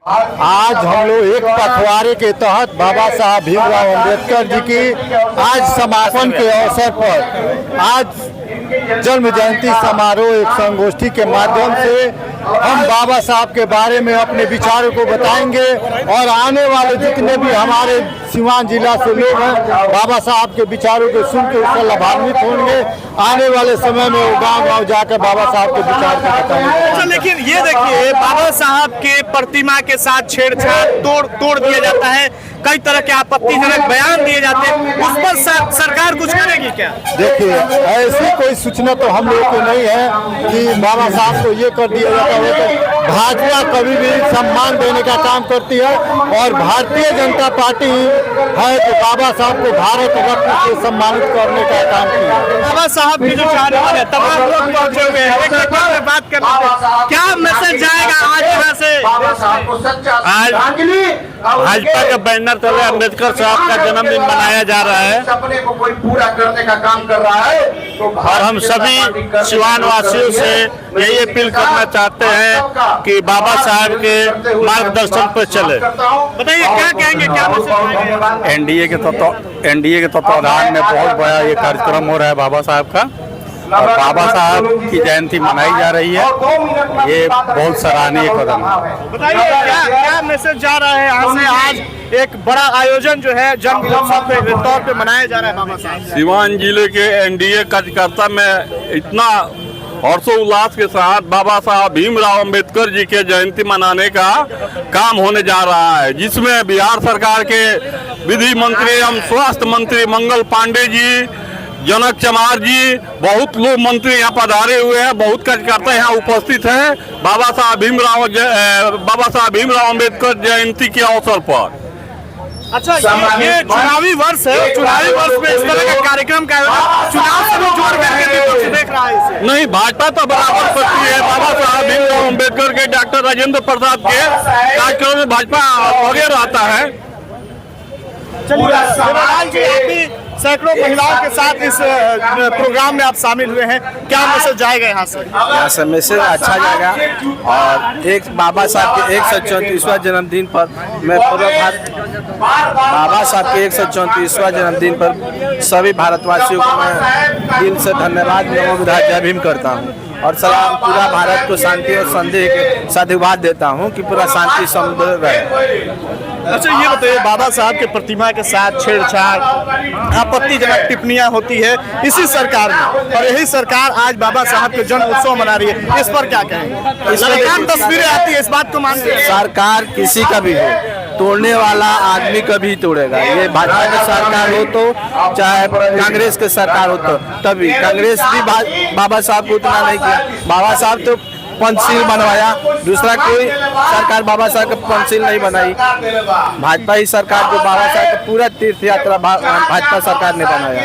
आज हम लोग एक पखवाड़े के तहत बाबा साहब भीमराव अंबेडकर जी की आज समापन के अवसर पर आज जन्म जयंती समारोह एक संगोष्ठी के माध्यम से हम बाबा साहब के बारे में अपने विचारों को बताएंगे और आने वाले जितने भी हमारे सीवान जिला से लोग हैं बाबा साहब के विचारों को सुन के उससे लाभान्वित होंगे। आने वाले समय में वो गांव-गांव जाकर बाबा साहब के विचार को बताएंगे। अच्छा, लेकिन ये देखिए बाबा साहब के प्रतिमा के साथ छेड़छाड़ तोड़ दिया जाता है, कई तरह के आपत्तिजनक बयान दिए जाते हैं, उस पर सरकार कुछ करेगी क्या? देखिए, ऐसी कोई सूचना तो हम लोग को नहीं है कि बाबा साहब को ये कर दिया जाता है। तो भाजपा कभी भी सम्मान देने का काम करती है और भारतीय जनता पार्टी है तो बाबा साहब को भारत रत्न से सम्मानित करने का काम किया। बाबा साहब की जो चाहने वाले तमाम लोग पहुंचे हुए हैं, एक बार में बात करते हैं, क्या मैसेज जाएगा आज यहाँ से? आज भाजपा का बैनर तले अम्बेडकर साहब का जन्मदिन मनाया जा रहा है सपने को कोई पूरा करने का काम कर रहा है तो और हम सभी सिवान वासियों से यही अपील करना चाहते हैं कि बाबा साहब के मार्गदर्शन पर चले। बताइए क्या कहेंगे, क्या मैसेज? एनडीए के तत्वाधान में बहुत बड़ा ये कार्यक्रम हो रहा है बाबा साहब का और बाबा साहब की जयंती मनाई जा रही है। ये बहुत सराहनीय कदम है। बताइए क्या मैसेज जा रहा है यहाँ से? आज एक बड़ा आयोजन जो है जन्म उत्सव के तौर पे मनाया जा रहा है बाबा साहब। सिवान जिले के एनडीए कार्यकर्ता में इतना हर्षोल्लास के साथ बाबा साहब भीमराव अंबेडकर जी के जयंती मनाने का काम होने जा रहा है, जिसमें बिहार सरकार के विधि मंत्री एवं स्वास्थ्य मंत्री मंगल पांडे जी, जनक चमार जी, बहुत लोग मंत्री यहाँ पधारे हुए हैं, बहुत कार्यकर्ता यहाँ उपस्थित हैं बाबा साहब भीमराव अंबेडकर जयंती के अवसर पर। अच्छा, ये चुनावी वर्ष है, चुनावी वर्ष में इस तरह का कार्यक्रम का चुनाव से भी जोड़ करके विपक्ष देख रहा है इसे। नहीं, भाजपा तो बराबर करती है। बाबा साहब भीमराव अंबेडकर के डॉक्टर राजेंद्र प्रसाद के कार्यक्रम में भाजपा आगे रहता है। चलिए, सैकड़ों महिलाओं के साथ इस प्रोग्राम में आप शामिल हुए हैं, क्या मैसेज जाएगा यहाँ से? यहाँ से मैसेज अच्छा जाएगा और एक बाबा साहब के 134वां जन्मदिन पर मैं पूरा बाबा साहब के 134वां जन्मदिन पर सभी भारतवासियों को मैं दिल से धन्यवाद नमो बुद्धाय जय भीम करता हूँ और सलाम पूरा भारत को शांति और संदेह के साधुवाद देता हूँ कि पूरा शांति समृद्ध रहे। अच्छा, ये बताइए बाबा साहब के प्रतिमा के साथ छेड़छाड़ आपत्तिजनक टिप्पणियां होती है इसी सरकार में और यही सरकार आज बाबा साहब के जन्म उत्सव मना रही है, इस पर क्या कहेंगे? लगातार तस्वीरें आती है, इस बात को मानते हैं? सरकार किसी का भी हो, तोड़ने वाला आदमी कभी तोड़ेगा। ये भाजपा की सरकार हो तो चाहे कांग्रेस की सरकार हो तो तभी कांग्रेस भी बाबा साहब को उतना नहीं किया। बाबा साहब तो पंचशील बनवाया, दूसरा कोई सरकार बाबा साहब का पंचशील नहीं बनाई। भाजपा ही सरकार जो बाबा साहब का पूरा तीर्थ यात्रा भाजपा सरकार ने बनाया।